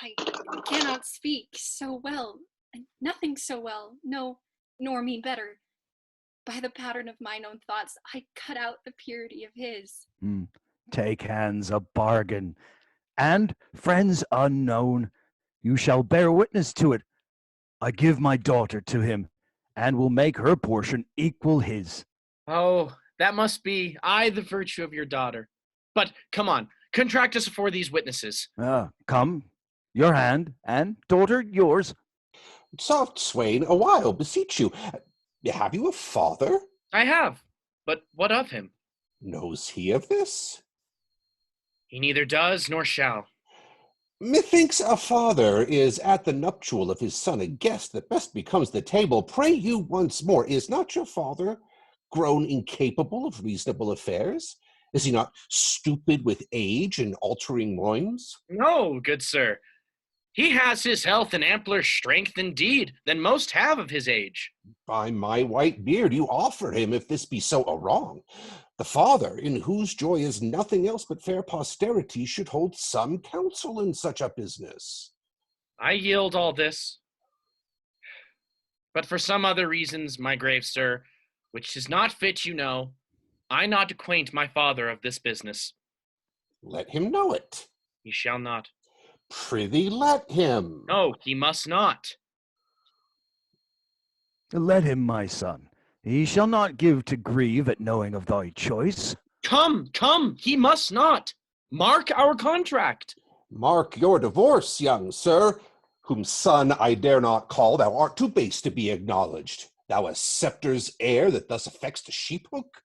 I cannot speak so well, and nothing so well, no, nor mean better. By the pattern of mine own thoughts, I cut out the purity of his. Take hands a bargain, and friends unknown, you shall bear witness to it. I give my daughter to him, and will make her portion equal his. Oh, that must be the virtue of your daughter. But come on, contract us before these witnesses. Come, your hand, and daughter, yours. Soft, swain, a while, beseech you. Have you a father? I have, but what of him? Knows he of this? He neither does nor shall. Methinks a father is at the nuptial of his son a guest that best becomes the table. Pray you once more, is not your father grown incapable of reasonable affairs? Is he not stupid with age and altering loins? No, good sir. He has his health and ampler strength indeed than most have of his age. By my white beard, you offer him, if this be so, a wrong. The father, in whose joy is nothing else but fair posterity, should hold some counsel in such a business. I yield all this. But for some other reasons, my grave sir, which is not fit, you know, I not acquaint my father of this business. Let him know it. He shall not. Prithee, let him. No, he must not. Let him, my son. He shall not give to grieve at knowing of thy choice. Come, he must not. Mark our contract. Mark your divorce, young sir, whom son I dare not call. Thou art too base to be acknowledged. Thou a scepter's heir that thus affects the sheep-hook?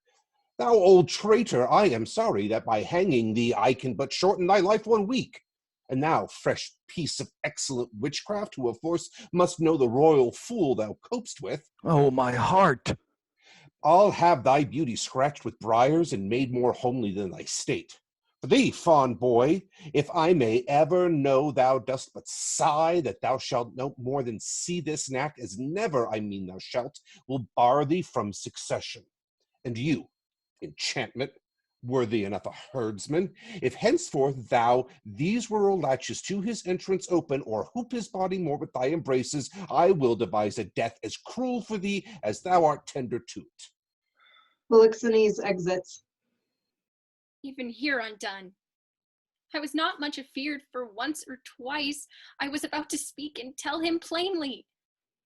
Thou old traitor, I am sorry that by hanging thee I can but shorten thy life 1 week. And thou, fresh piece of excellent witchcraft, who of force must know the royal fool thou copest with. Oh, my heart! I'll have thy beauty scratched with briars and made more homely than thy state. For thee, fond boy, if I may ever know thou dost but sigh that thou shalt no more than see this knack, as never, I mean, thou shalt, will bar thee from succession. And you, enchantment, worthy enough a herdsman, if henceforth thou these rural latches to his entrance open, or hoop his body more with thy embraces, I will devise a death as cruel for thee as thou art tender to it. Polixenes exits. Even here undone. I was not much afeard, for once or twice I was about to speak and tell him plainly.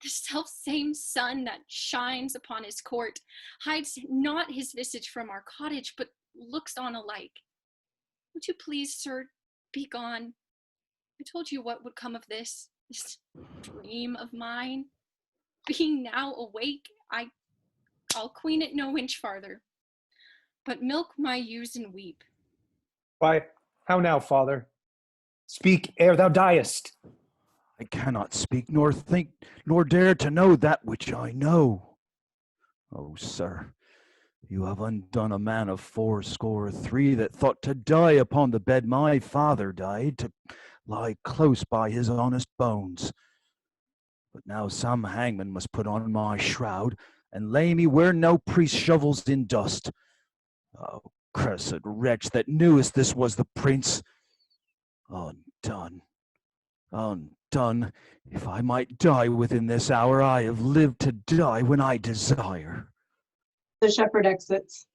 The self-same sun that shines upon his court hides not his visage from our cottage, but looks on alike. Would you please, sir, be gone? I told you what would come of this dream of mine. Being now awake, I'll queen it no inch farther, but milk my ewes and weep. Why, how now, father? Speak ere thou diest. I cannot speak, nor think, nor dare to know that which I know. Oh, sir, you have undone a man of 83 that thought to die upon the bed my father died, to lie close by his honest bones. But now some hangman must put on my shroud, and lay me where no priest shovels in dust. Oh, cursed wretch, that knewest this was the prince! Undone, undone. If I might die within this hour, I have lived to die when I desire. The shepherd exits.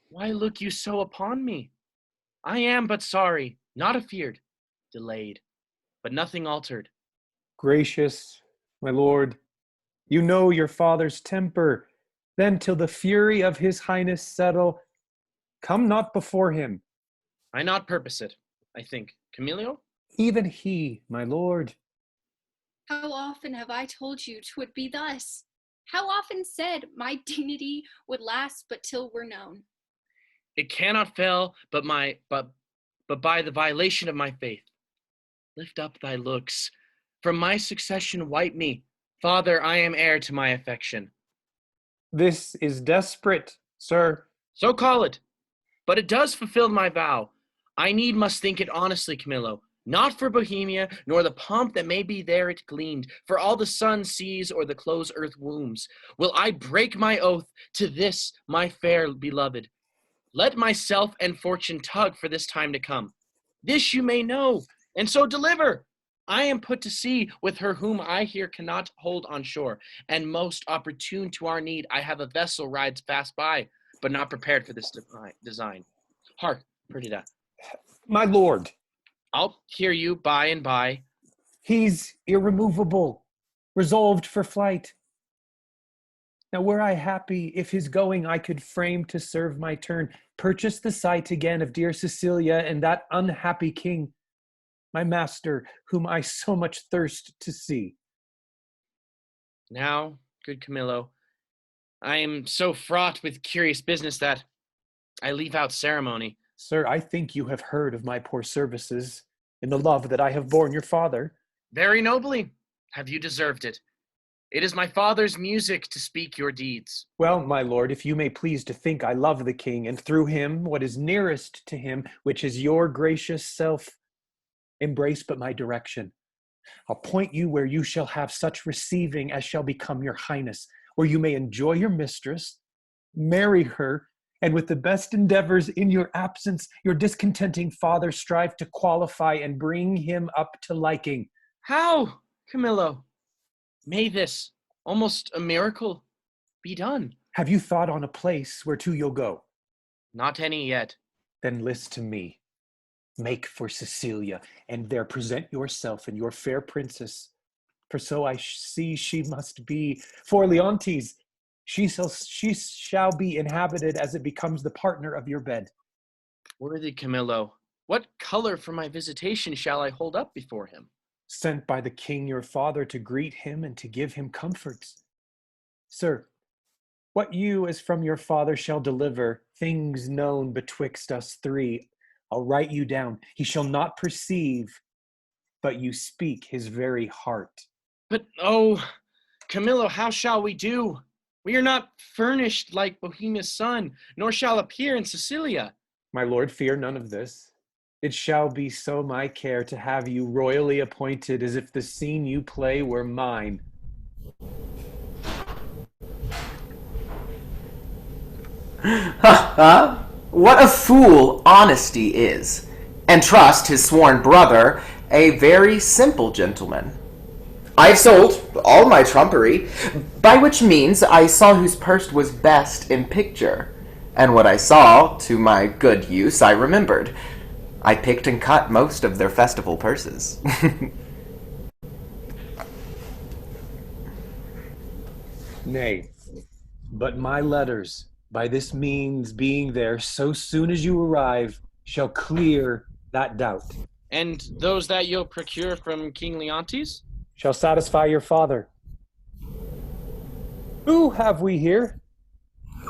Why look you so upon me? I am but sorry, not afeard, delayed, but nothing altered. Gracious, my lord, you know your father's temper. Then till the fury of his highness settle, come not before him. I not purpose it, I think. Camillo? Even he, my lord. How often have I told you 'twould be thus? How often said my dignity would last but till we're known? It cannot fail but by the violation of my faith. Lift up thy looks. From my succession wipe me. Father, I am heir to my affection. This is desperate, sir. So call it. But it does fulfill my vow. I must think it honestly, Camillo. Not for Bohemia, nor the pomp that may be there it gleaned, for all the sun sees or the close earth wombs, will I break my oath to this my fair beloved. Let myself and fortune tug for this time to come. This you may know, and so deliver. I am put to sea with her whom I here cannot hold on shore, and most opportune to our need, I have a vessel rides fast by, but not prepared for this design. Hark, Perdita. My lord. I'll hear you by and by. He's irremovable, resolved for flight. Now were I happy if his going I could frame to serve my turn, purchase the sight again of dear Cecilia and that unhappy king, my master, whom I so much thirst to see. Now, good Camillo, I am so fraught with curious business that I leave out ceremony. Sir, I think you have heard of my poor services in the love that I have borne your father. Very nobly have you deserved it. It is my father's music to speak your deeds. Well, my lord, if you may please to think I love the king, and through him what is nearest to him, which is your gracious self, embrace but my direction. I'll point you where you shall have such receiving as shall become your highness, where you may enjoy your mistress, marry her, and with the best endeavors in your absence, your discontenting father strive to qualify and bring him up to liking. How, Camillo? May this, almost a miracle, be done? Have you thought on a place whereto you'll go? Not any yet. Then list to me. Make for Cecilia, and there present yourself and your fair princess. For so I see she must be. For Leontes, she shall be inhabited as it becomes the partner of your bed. Worthy Camillo, what color for my visitation shall I hold up before him? Sent by the king your father to greet him and to give him comforts. Sir, what you as from your father shall deliver, things known betwixt us three, I'll write you down. He shall not perceive, but you speak his very heart. But, oh, Camillo, how shall we do? We are not furnished like Bohemia's son, nor shall appear in Sicilia. My lord, fear none of this. It shall be so my care to have you royally appointed as if the scene you play were mine. Ha ha! What a fool honesty is, and trust his sworn brother, a very simple gentleman. I have sold all my trumpery, by which means I saw whose purse was best in picture, and what I saw, to my good use, I remembered. I picked and cut most of their festival purses. Nay, but my letters, by this means being there so soon as you arrive, shall clear that doubt. And those that you'll procure from King Leontes? Shall satisfy your father. Who have we here?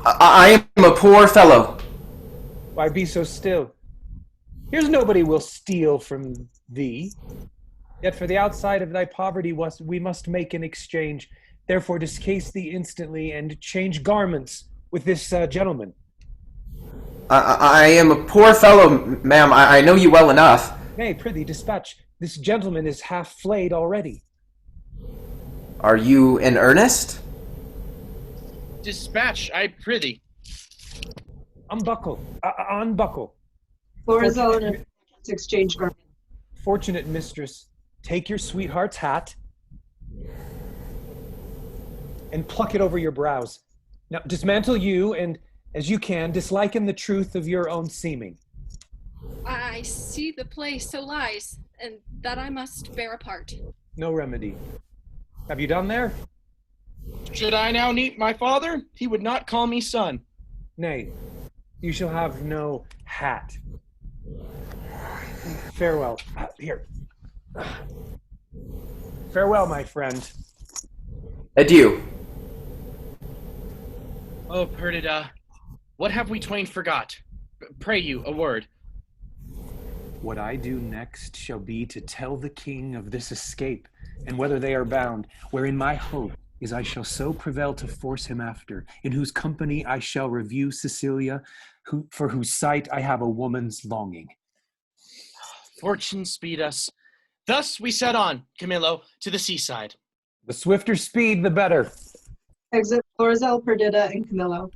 I am a poor fellow. Why be so still? Here's nobody will steal from thee. Yet for the outside of thy poverty we must make an exchange. Therefore discase thee instantly and change garments with this gentleman. I am a poor fellow, ma'am. I know you well enough. Nay, prithee, dispatch. This gentleman is half flayed already. Are you in earnest? Dispatch, I prithee. Unbuckle. Unbuckle. Florizel and exchange garment. Fortunate mistress, take your sweetheart's hat and pluck it over your brows. Now dismantle you, and as you can, disliken the truth of your own seeming. I see the play so lies, and that I must bear a part. No remedy. Have you done there? Should I now meet my father? He would not call me son. Nay, you shall have no hat. Farewell. Here. Farewell, my friend. Adieu. Oh, Perdita, what have we twain forgot? Pray you, a word. What I do next shall be to tell the king of this escape, and whether they are bound, wherein my hope is I shall so prevail to force him after, in whose company I shall review Cecilia, for whose sight I have a woman's longing. Fortune speed us. Thus we set on, Camillo, to the seaside. The swifter speed, the better. Exit Florizel, Perdita, and Camillo.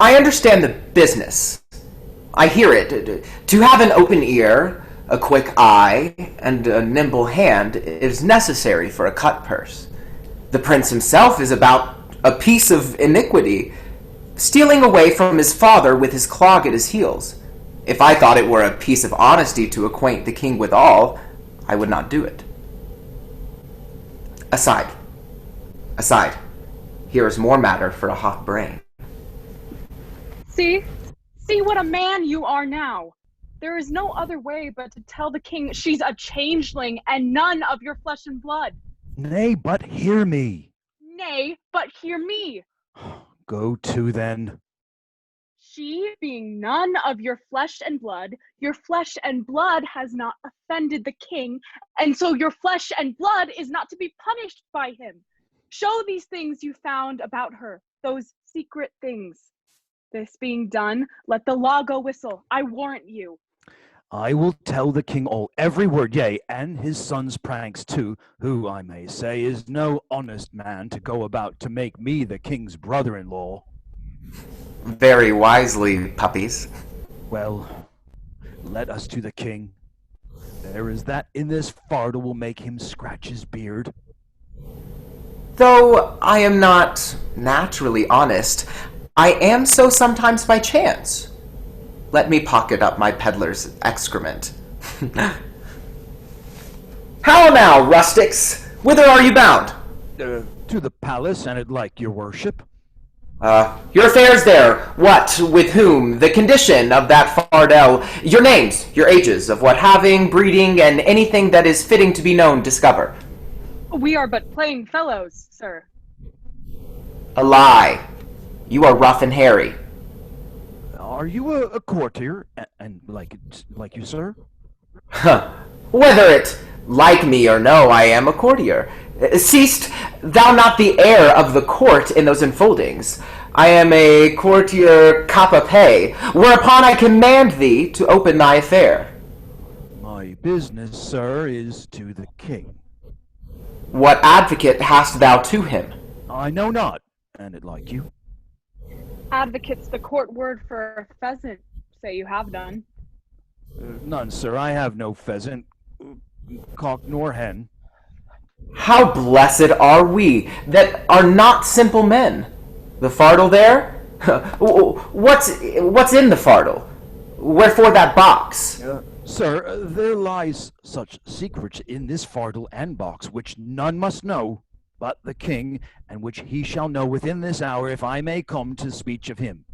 I understand the business. I hear it. To have an open ear, a quick eye, and a nimble hand is necessary for a cut purse. The prince himself is about a piece of iniquity, stealing away from his father with his clog at his heels. If I thought it were a piece of honesty to acquaint the king withal, I would not do it. Aside. Here is more matter for a hot brain. See what a man you are now. There is no other way but to tell the king she's a changeling and none of your flesh and blood. Nay, but hear me. Nay, but hear me. Go to then. She being none of your flesh and blood has not offended the king, and so your flesh and blood is not to be punished by him. Show these things you found about her, those secret things. This being done, let the law go whistle, I warrant you. I will tell the king all, every word, yea, and his son's pranks too, who, I may say, is no honest man to go about to make me the king's brother-in-law. Very wisely, puppies. Well, let us to the king. There is that in this fardel will make him scratch his beard. Though I am not naturally honest, I am so sometimes by chance. Let me pocket up my peddler's excrement. How now, rustics? Whither are you bound? To the palace, and it like your worship. Your affairs there, what, with whom, the condition of that fardel, your names, your ages, of what having, breeding, and anything that is fitting to be known, discover. We are but plain fellows, sir. A lie. You are rough and hairy. Are you a courtier, and like you, sir? Huh. Whether it like me or no, I am a courtier. Seest thou not the heir of the court in those enfoldings? I am a courtier cap-a-pay, whereupon I command thee to open thy affair. My business, sir, is to the king. What advocate hast thou to him? I know not, and it like you. Advocate's the court word for pheasant, say you have done. None, sir, I have no pheasant, cock nor hen. How blessed are we that are not simple men. The fardel there? What's in the fardel? Wherefore that box? Sir, there lies such secrets in this fardel and box which none must know but the king, and which he shall know within this hour if I may come to speech of him.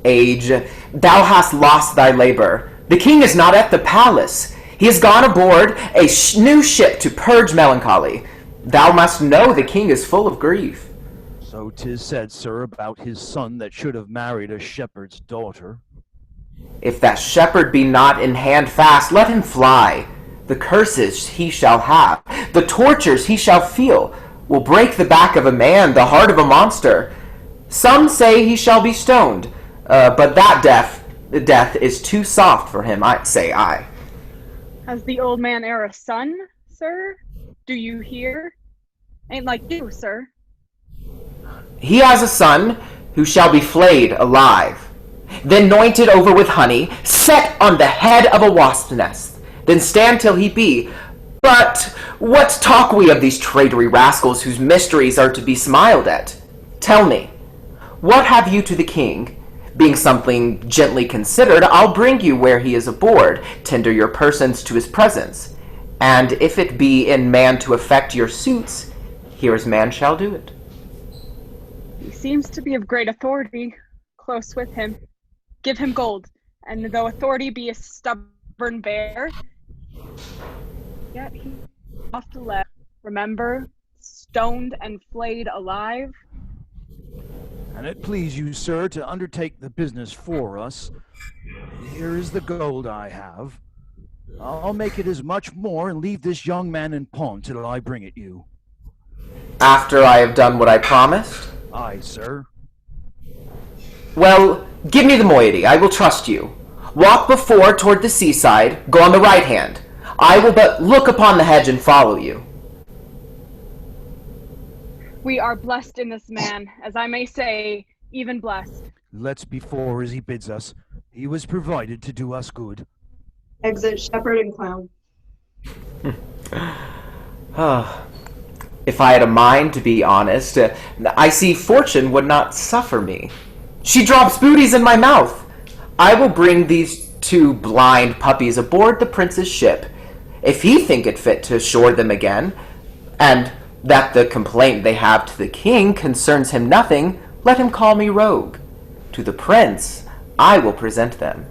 Age, thou hast lost thy labor. The king is not at the palace. He has gone aboard a new ship to purge melancholy. Thou must know the king is full of grief. So 'tis said, sir, about his son that should have married a shepherd's daughter. If that shepherd be not in hand fast, let him fly. The curses he shall have, the tortures he shall feel, will break the back of a man, the heart of a monster. Some say he shall be stoned, but that death is too soft for him, I say. Has the old man e'er a son, sir? Do you hear? Ain't like you, sir. He has a son who shall be flayed alive, then anointed over with honey, set on the head of a wasp's nest, then stand till he be. But what talk we of these traitory rascals whose mysteries are to be smiled at? Tell me, what have you to the king? Being something gently considered, I'll bring you where he is aboard, tender your persons to his presence, and if it be in man to effect your suits, here as man shall do it. He seems to be of great authority. Close with him. Give him gold, and though authority be a stubborn bear, yet he off the left. Remember, stoned and flayed alive. And it please you, sir, to undertake the business for us. Here is the gold I have. I'll make it as much more and leave this young man in pawn till I bring it you. After I have done what I promised? Aye, sir. Well, give me the moiety. I will trust you. Walk before toward the seaside. Go on the right hand. I will but look upon the hedge and follow you. We are blessed in this man, as I may say, even blessed. Let's be for as he bids us. He was provided to do us good. Exit shepherd and clown. If I had a mind to be honest, I see fortune would not suffer me. She drops booties in my mouth. I will bring these two blind puppies aboard the prince's ship. If he think it fit to shore them again, and that the complaint they have to the king concerns him nothing, let him call me rogue. To the prince I will present them.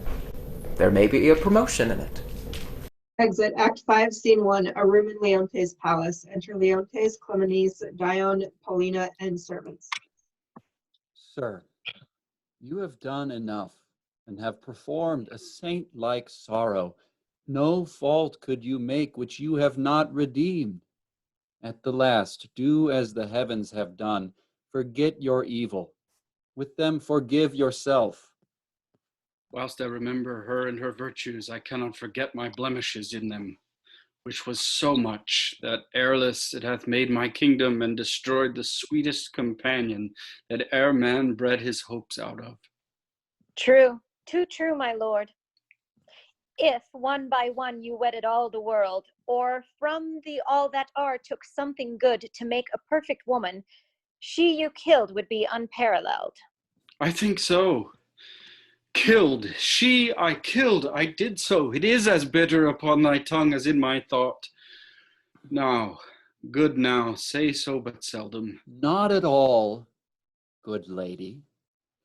There may be a promotion in it. Exit Act 5, Scene 1, a room in Leontes' palace. Enter Leontes, Clemenes, Dion, Paulina, and servants. Sir, you have done enough and have performed a saint-like sorrow. No fault could you make which you have not redeemed. At the last, do as the heavens have done. Forget your evil. With them forgive yourself. Whilst I remember her and her virtues, I cannot forget my blemishes in them, which was so much that ereless it hath made my kingdom and destroyed the sweetest companion that e'er man bred his hopes out of. True, too true, my lord. If one by one you wedded all the world, or from the all that are took something good to make a perfect woman, she you killed would be unparalleled. I think so. Killed, she I killed, I did so. It is as bitter upon thy tongue as in my thought. Now, good now, say so but seldom. Not at all, good lady.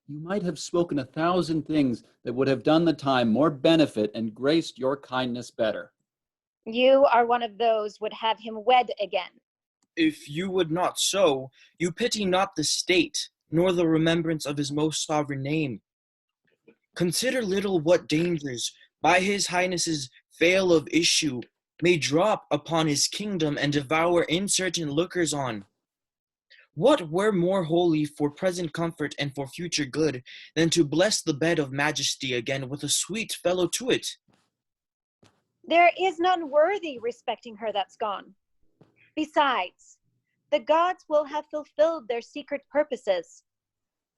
You might have spoken 1,000 things that would have done the time more benefit and graced your kindness better. You are one of those would have him wed again. If you would not so, you pity not the state, nor the remembrance of his most sovereign name. Consider little what dangers, by his highness's fail of issue, may drop upon his kingdom and devour uncertain lookers on. What were more holy for present comfort and for future good than to bless the bed of majesty again with a sweet fellow to it? There is none worthy respecting her that's gone. Besides, the gods will have fulfilled their secret purposes.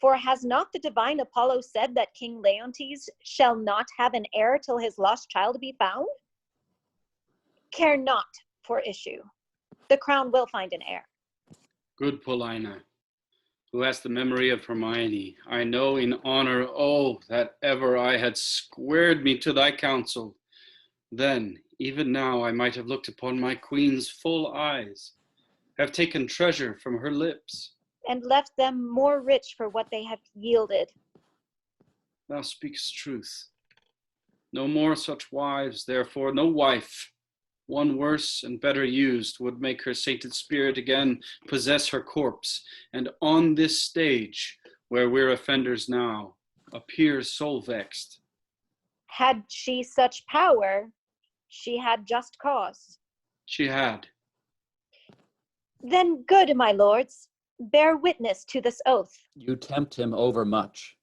For has not the divine Apollo said that King Leontes shall not have an heir till his lost child be found? Care not for issue. The crown will find an heir. Good Paulina, who hast the memory of Hermione, I know in honor, oh, that ever I had squared me to thy counsel. Then, even now, I might have looked upon my queen's full eyes, have taken treasure from her lips, and left them more rich for what they have yielded. Thou speakst truth. No more such wives, therefore, no wife, one worse and better used, would make her sainted spirit again possess her corpse, and on this stage, where we're offenders now, appear soul vexed. Had she such power, she had just cause. She had. Then good, my lords, bear witness to this oath. You tempt him overmuch.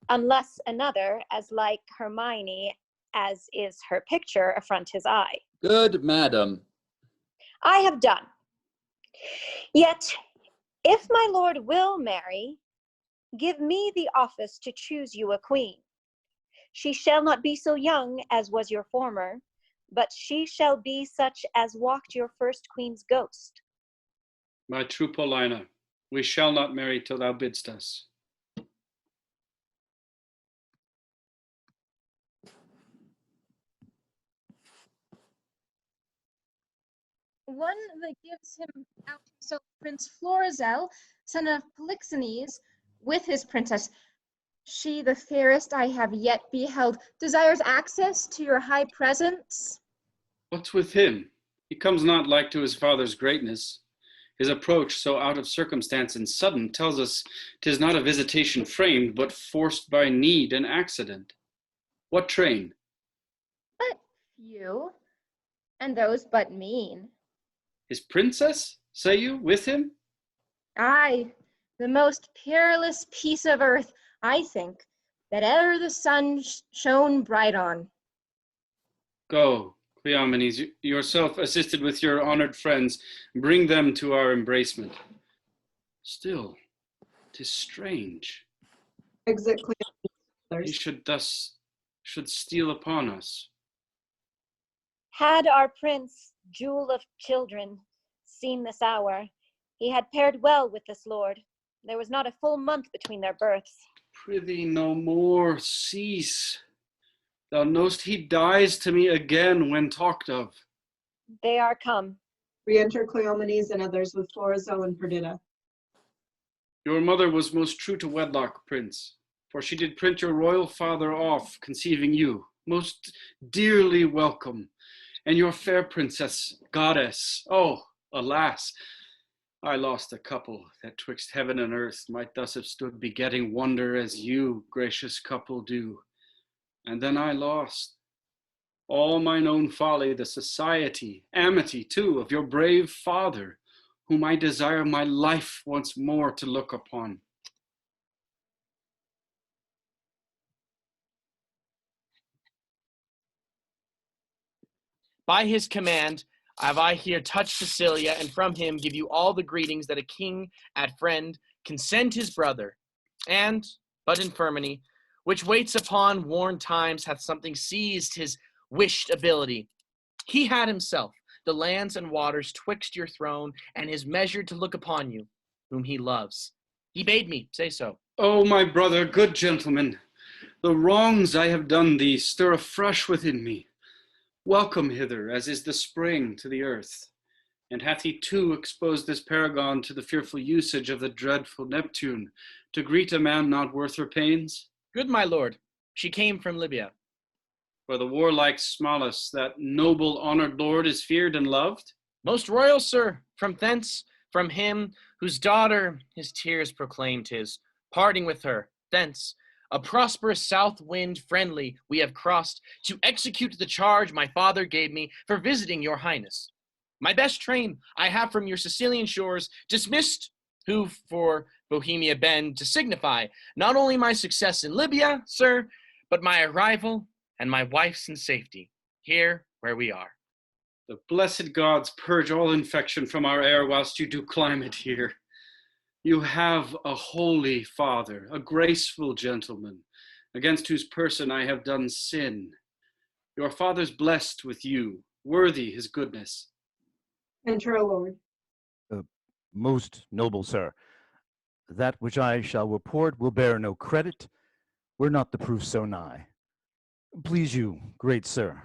Unless another, as like Hermione, as is her picture, affront his eye. Good madam. I have done. Yet, if my lord will marry, give me the office to choose you a queen. She shall not be so young as was your former, but she shall be such as walked your first queen's ghost. My true Paulina, we shall not marry till thou bidst us. One that gives him out himself Prince Florizel, son of Polixenes, with his princess. She, the fairest I have yet beheld, desires access to your high presence. What's with him? He comes not like to his father's greatness. His approach, so out of circumstance and sudden, tells us 'tis not a visitation framed, but forced by need and accident. What train? But few, and those but mean. His princess, say you, with him? Aye, the most peerless piece of earth, I think, that e'er the sun shone bright on. Go, Cleomenes, yourself assisted with your honored friends, bring them to our embracement. Still, 'tis strange. Exit Cleomenes. He should steal upon us. Had our prince, jewel of children, seen this hour, he had paired well with this lord. There was not a full month between their births. Prithee, no more, cease. Thou know'st he dies to me again when talked of. They are come. Re-enter Cleomenes and others with Florizel and Perdita. Your mother was most true to wedlock, prince, for she did print your royal father off, conceiving you, most dearly welcome, and your fair princess, goddess. Oh, alas, I lost a couple that twixt heaven and earth might thus have stood begetting wonder as you, gracious couple, do. And then I lost all mine own folly, the society, amity too, of your brave father, whom I desire my life once more to look upon. By his command have I here touched Sicilia, and from him give you all the greetings that a king at friend can send his brother. And, but infirmity, which waits upon worn times, hath something seized his wished ability. He had himself the lands and waters twixt your throne, and is measured to look upon you, whom he loves. He bade me say so. Oh, my brother, good gentleman, the wrongs I have done thee stir afresh within me. Welcome hither, as is the spring to the earth. And hath he too exposed this paragon to the fearful usage of the dreadful Neptune, to greet a man not worth her pains? Good my lord, she came from Libya. Where the warlike Smalus, that noble honored lord, is feared and loved? Most royal, sir, from thence, from him, whose daughter his tears proclaimed his, parting with her, thence, a prosperous south wind friendly we have crossed, to execute the charge my father gave me for visiting your highness. My best train I have from your Sicilian shores dismissed, who for Bohemia bend, to signify not only my success in Libya, sir, but my arrival and my wife's in safety, here where we are. The blessed gods purge all infection from our air whilst you do climate here. You have a holy father, a graceful gentleman, against whose person I have done sin. Your father's blessed with you, worthy his goodness. Enter a lord. Most noble sir, that which I shall report will bear no credit, were not the proof so nigh. Please you, great sir,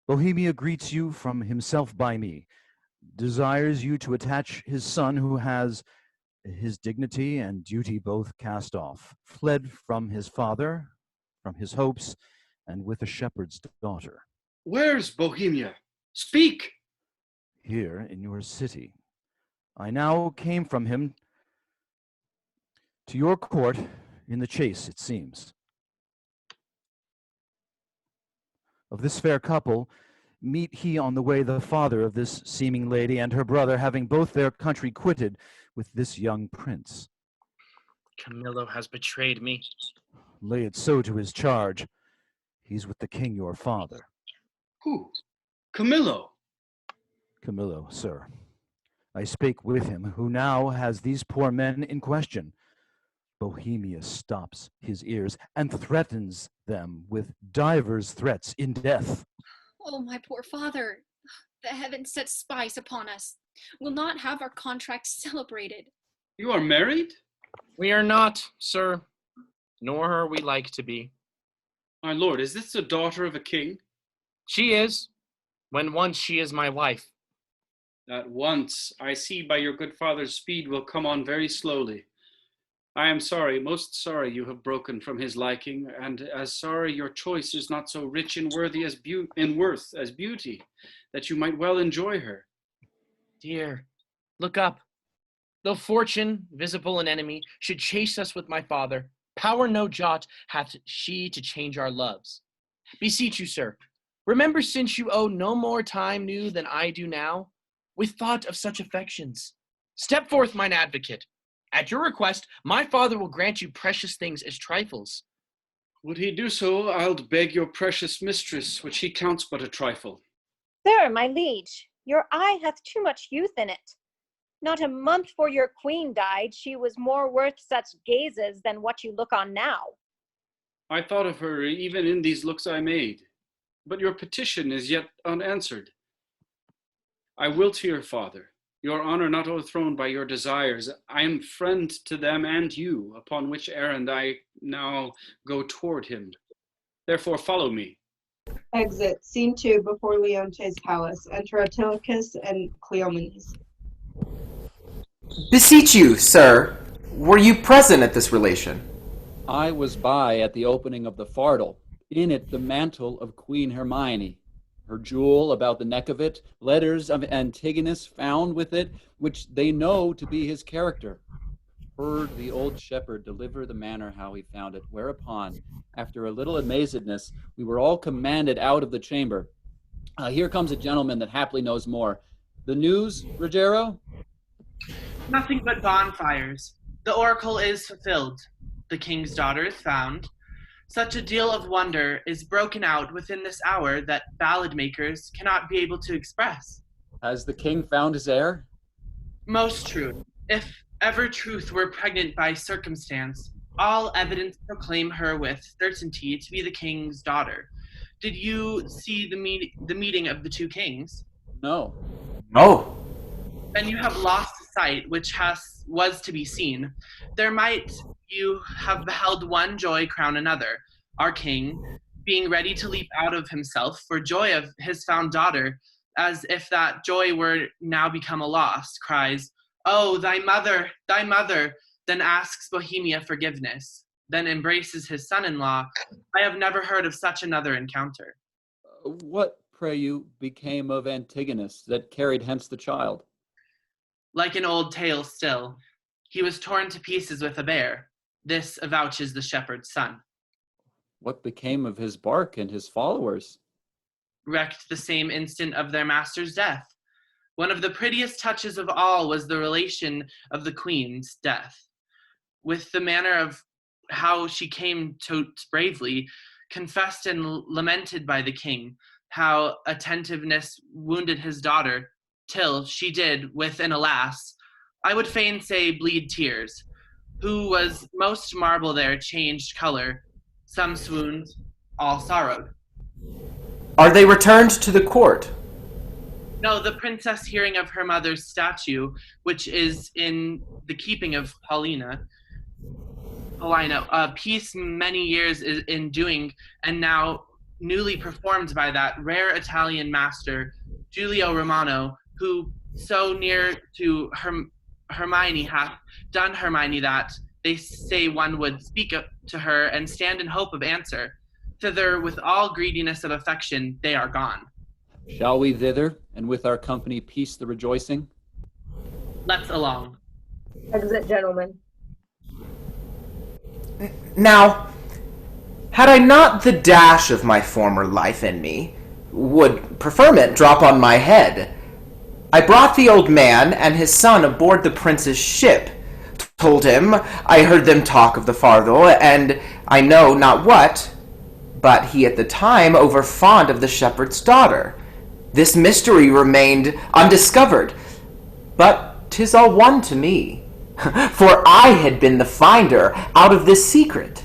Bohemia greets you from himself by me, desires you to attach his son who has his dignity and duty both cast off, fled from his father, from his hopes, and with a shepherd's daughter. Where's Bohemia? Speak! Here in your city. I now came from him to your court in the chase, it seems. Of this fair couple, meet he on the way the father of this seeming lady and her brother, having both their country quitted with this young prince. Camillo has betrayed me. Lay it so to his charge. He's with the king your father. Who? Camillo? Camillo, sir. I spake with him, who now has these poor men in question. Bohemia stops his ears and threatens them with divers threats in death. Oh, my poor father, the heavens set spice upon us. We'll not have our contract celebrated. You are married? We are not, sir, nor are we like to be. My lord, is this the daughter of a king? She is, when once she is my wife. That once, I see by your good father's speed, will come on very slowly. I am sorry, most sorry you have broken from his liking, and as sorry your choice is not so rich in worth as beauty, that you might well enjoy her. Dear, look up. Though fortune, visible an enemy, should chase us with my father, power no jot hath she to change our loves. Beseech you, sir, remember since you owe no more time new than I do now, with thought of such affections. Step forth, mine advocate. At your request, my father will grant you precious things as trifles. Would he do so, I'll beg your precious mistress, which he counts but a trifle. Sir, my liege, your eye hath too much youth in it. Not a month before your queen died, she was more worth such gazes than what you look on now. I thought of her even in these looks I made, but your petition is yet unanswered. I will to your father, your honor not overthrown by your desires. I am friend to them and you, upon which errand I now go toward him. Therefore follow me. Exit. Scene 2, before Leontes' palace. Enter Autolycus and Cleomenes. Beseech you, sir, were you present at this relation? I was by at the opening of the fardel, in it the mantle of Queen Hermione, her jewel about the neck of it, letters of Antigonus found with it, which they know to be his character. Heard the old shepherd deliver the manner how he found it, whereupon, after a little amazedness, we were all commanded out of the chamber. Here comes a gentleman that haply knows more. The news, Rogero? Nothing but bonfires. The oracle is fulfilled. The king's daughter is found. Such a deal of wonder is broken out within this hour that ballad makers cannot be able to express. Has the king found his heir? Most true. If ever truth were pregnant by circumstance, all evidence proclaim her with certainty to be the king's daughter. Did you see the meeting of the two kings? No. No. Then you have lost sight which was to be seen. There might you have beheld one joy crown another. Our king, being ready to leap out of himself for joy of his found daughter, as if that joy were now become a loss, cries, "Oh, thy mother, then asks Bohemia forgiveness, then embraces his son-in-law. I have never heard of such another encounter." What, pray you, became of Antigonus that carried hence the child? Like an old tale still. He was torn to pieces with a bear. This avouches the shepherd's son. What became of his bark and his followers? Wrecked the same instant of their master's death. One of the prettiest touches of all was the relation of the queen's death, with the manner of how she came to bravely, confessed and lamented by the king, how attentiveness wounded his daughter, till she did, with an alas, I would fain say bleed tears, who was most marble there changed color, some swooned, all sorrowed. Are they returned to the court? No, the princess, hearing of her mother's statue, which is in the keeping of Paulina, a piece many years is in doing, and now newly performed by that rare Italian master, Giulio Romano, who so near to Hermione hath done Hermione that they say one would speak to her and stand in hope of answer. Thither, with all greediness of affection, they are gone. Shall we thither, and with our company piece the rejoicing? Let's along. Exit, gentlemen. Now, had I not the dash of my former life in me, would preferment drop on my head. I brought the old man and his son aboard the prince's ship, told him I heard them talk of the fardel, and I know not what, but he at the time over fond of the shepherd's daughter. This mystery remained undiscovered, but 'tis all one to me, for I had been the finder out of this secret.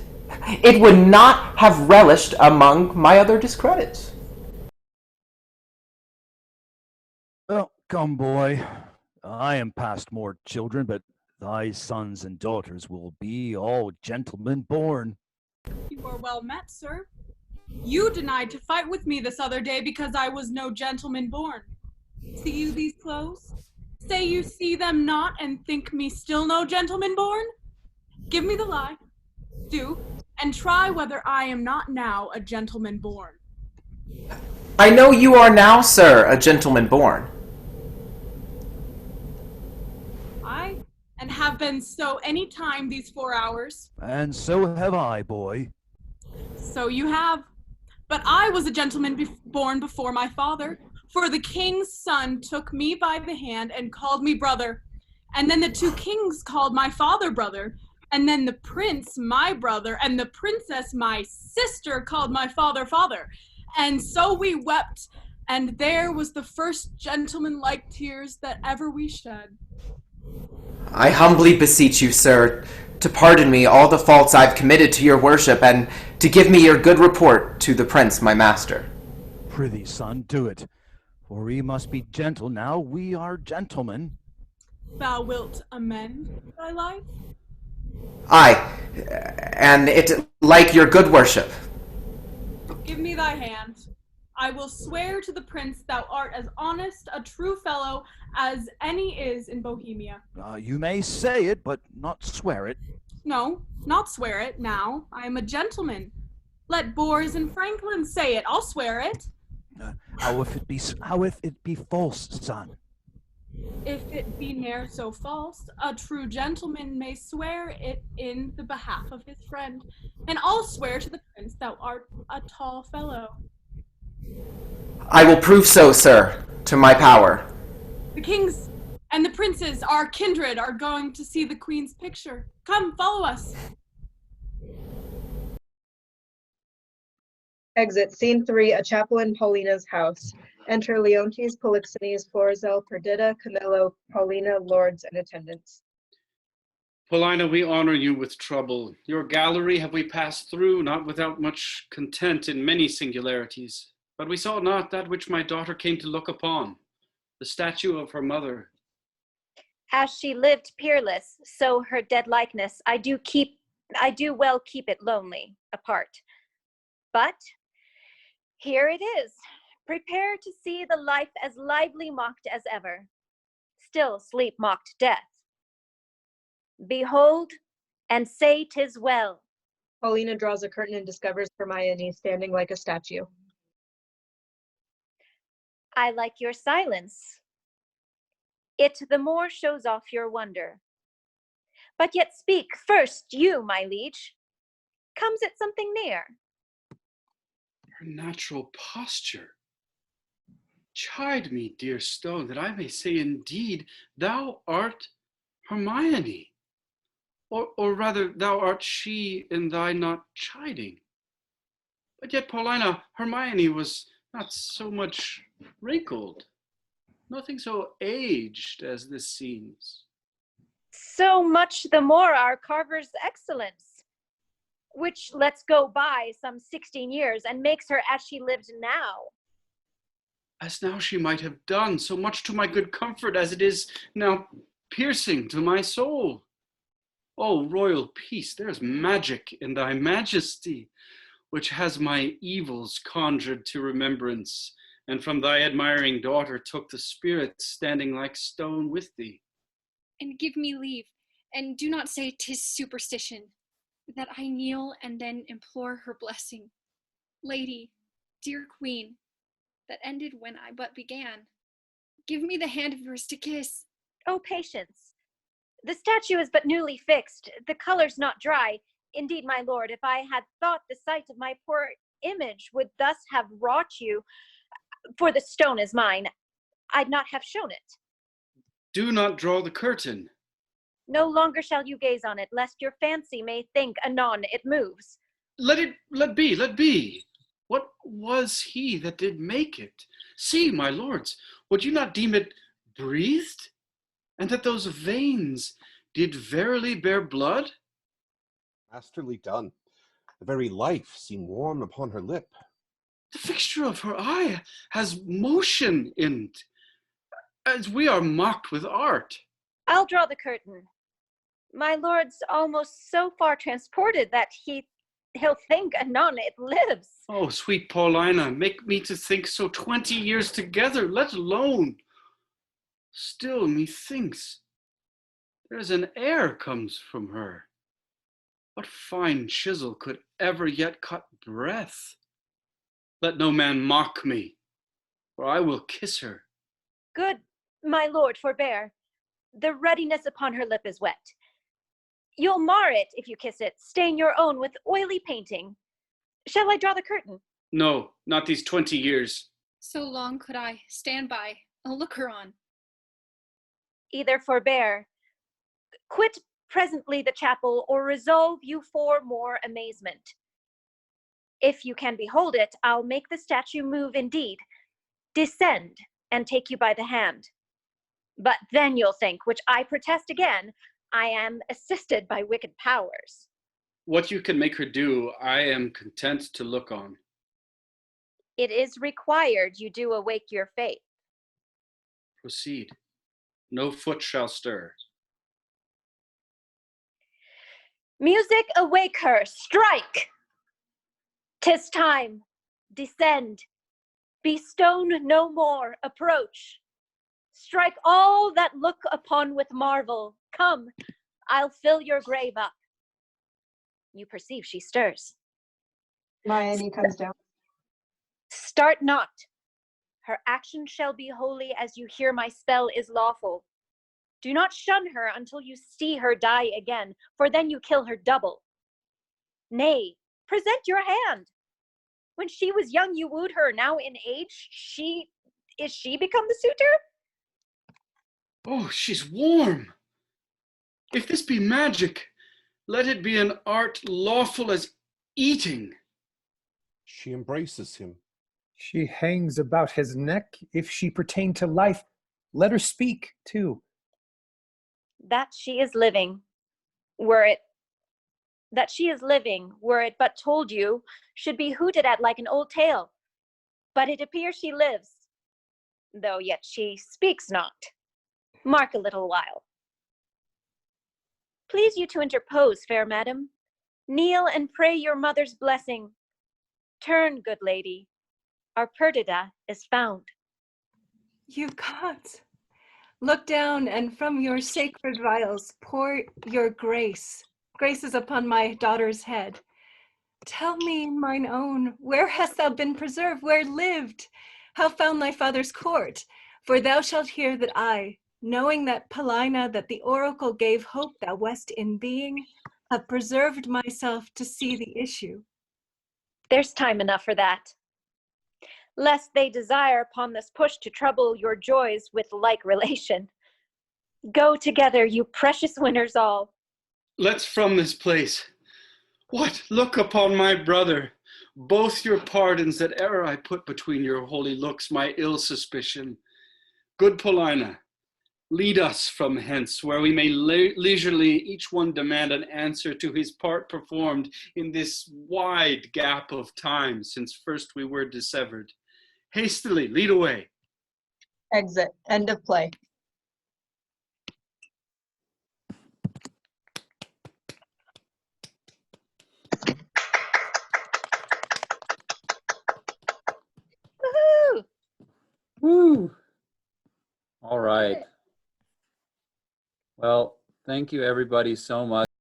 It would not have relished among my other discredits. Well, come, boy. I am past more children, but thy sons and daughters will be all gentlemen born. You are well met, sir. You denied to fight with me this other day because I was no gentleman born. See you these clothes? Say you see them not and think me still no gentleman born? Give me the lie. Do, and try whether I am not now a gentleman born. I know you are now, sir, a gentleman born. I, and have been so any time these 4 hours. And so have I, boy. So you have. But I was a gentleman born before my father, for the king's son took me by the hand and called me brother, and then the two kings called my father brother, and then the prince my brother, and the princess my sister called my father father. And so we wept, and there was the first gentleman-like tears that ever we shed. I humbly beseech you, sir, to pardon me all the faults I've committed to your worship, and to give me your good report to the prince my master. Prithee, son, do it, for we must be gentle now. We are gentlemen. Thou wilt amend thy life? Aye, and it like your good worship. Give me thy hand. I will swear to the prince thou art as honest a true fellow as any is in Bohemia. You may say it, but not swear it. No, not swear it now. I am a gentleman. Let Boers and Franklin say it. I'll swear it. How if it be false, son? If it be ne'er so false, a true gentleman may swear it in the behalf of his friend. And I'll swear to the prince thou art a tall fellow. I will prove so, sir, to my power. The kings and the princes, our kindred, are going to see the queen's picture. Come, follow us. Exit scene 3, a chapel in Paulina's house. Enter Leontes, Polixenes, Florizel, Perdita, Camillo, Paulina, lords, and attendants. Paulina, we honor you with trouble. Your gallery have we passed through, not without much content in many singularities. But we saw not that which my daughter came to look upon, the statue of her mother. As she lived peerless, so her dead likeness, I do well keep it lonely, apart. But here it is. Prepare to see the life as lively mocked as ever. Still sleep mocked death. Behold, and say 'tis well. Paulina draws a curtain and discovers Hermione standing like a statue. I like your silence. It the more shows off your wonder. But yet speak first, you, my liege. Comes it something near? Her natural posture. Chide me, dear stone, that I may say indeed, thou art Hermione. Or rather, thou art she in thy not chiding. But yet, Paulina, Hermione was not so much wrinkled, nothing so aged as this seems. So much the more our carver's excellence, which lets go by some 16 years and makes her as she lived now. As now she might have done, so much to my good comfort as it is now piercing to my soul. O royal peace, there's magic in thy majesty, which has my evils conjured to remembrance, and from thy admiring daughter took the spirit standing like stone with thee. And give me leave, and do not say 'tis superstition, that I kneel and then implore her blessing. Lady, dear queen, that ended when I but began, give me the hand of yours to kiss. Oh, patience. The statue is but newly fixed, the color's not dry. Indeed, my lord, if I had thought the sight of my poor image would thus have wrought you, for the stone is mine, I'd not have shown it. Do not draw the curtain. No longer shall you gaze on it, lest your fancy may think anon it moves. Let be. What was he that did make it? See, my lords, would you not deem it breathed? And that those veins did verily bear blood? Masterly done. The very life seemed warm upon her lip. The fixture of her eye has motion in't, as we are mocked with art. I'll draw the curtain. My lord's almost so far transported that he'll think anon it lives. Oh, sweet Paulina, make me to think so 20 years together, let alone. Still, methinks, there's an air comes from her. What fine chisel could ever yet cut breath? Let no man mock me, for I will kiss her. Good, my lord, forbear. The ruddiness upon her lip is wet. You'll mar it if you kiss it, stain your own with oily painting. Shall I draw the curtain? No, not these 20 years. So long could I stand by, a looker on. Either forbear, quit presently the chapel, or resolve you for more amazement. If you can behold it, I'll make the statue move indeed, descend, and take you by the hand. But then you'll think, which I protest again, I am assisted by wicked powers. What you can make her do, I am content to look on. It is required you do awake your faith. Proceed. No foot shall stir. Music, awake her, strike! 'Tis time, descend. Be stone no more, approach. Strike all that look upon with marvel. Come, I'll fill your grave up. You perceive she stirs. Hermione comes down. Start not. Her action shall be holy as you hear my spell is lawful. Do not shun her until you see her die again, for then you kill her double. Nay, present your hand. When she was young, you wooed her. Now in age, is she become the suitor? Oh, she's warm. If this be magic, let it be an art lawful as eating. She embraces him. She hangs about his neck. If she pertain to life, let her speak too. That she is living, were it but told you, should be hooted at like an old tale. But it appears she lives, though yet she speaks not. Mark a little while. Please you to interpose, fair madam. Kneel and pray your mother's blessing. Turn, good lady. Our Perdita is found. You gods, look down and from your sacred vials pour your grace. Graces upon my daughter's head. Tell me, mine own, where hast thou been preserved? Where lived? How found thy father's court? For thou shalt hear that I, knowing that Paulina, that the oracle gave hope thou west in being, have preserved myself to see the issue. There's time enough for that. Lest they desire upon this push to trouble your joys with like relation. Go together, you precious winners all. Let's from this place. What? Look upon my brother. Both your pardons that e'er I put between your holy looks my ill suspicion. Good Paulina, lead us from hence, where we may leisurely each one demand an answer to his part performed in this wide gap of time since first we were dissevered. Hastily, lead away. Exit. End of play. Woohoo! Woo! All right. Well, thank you everybody so much.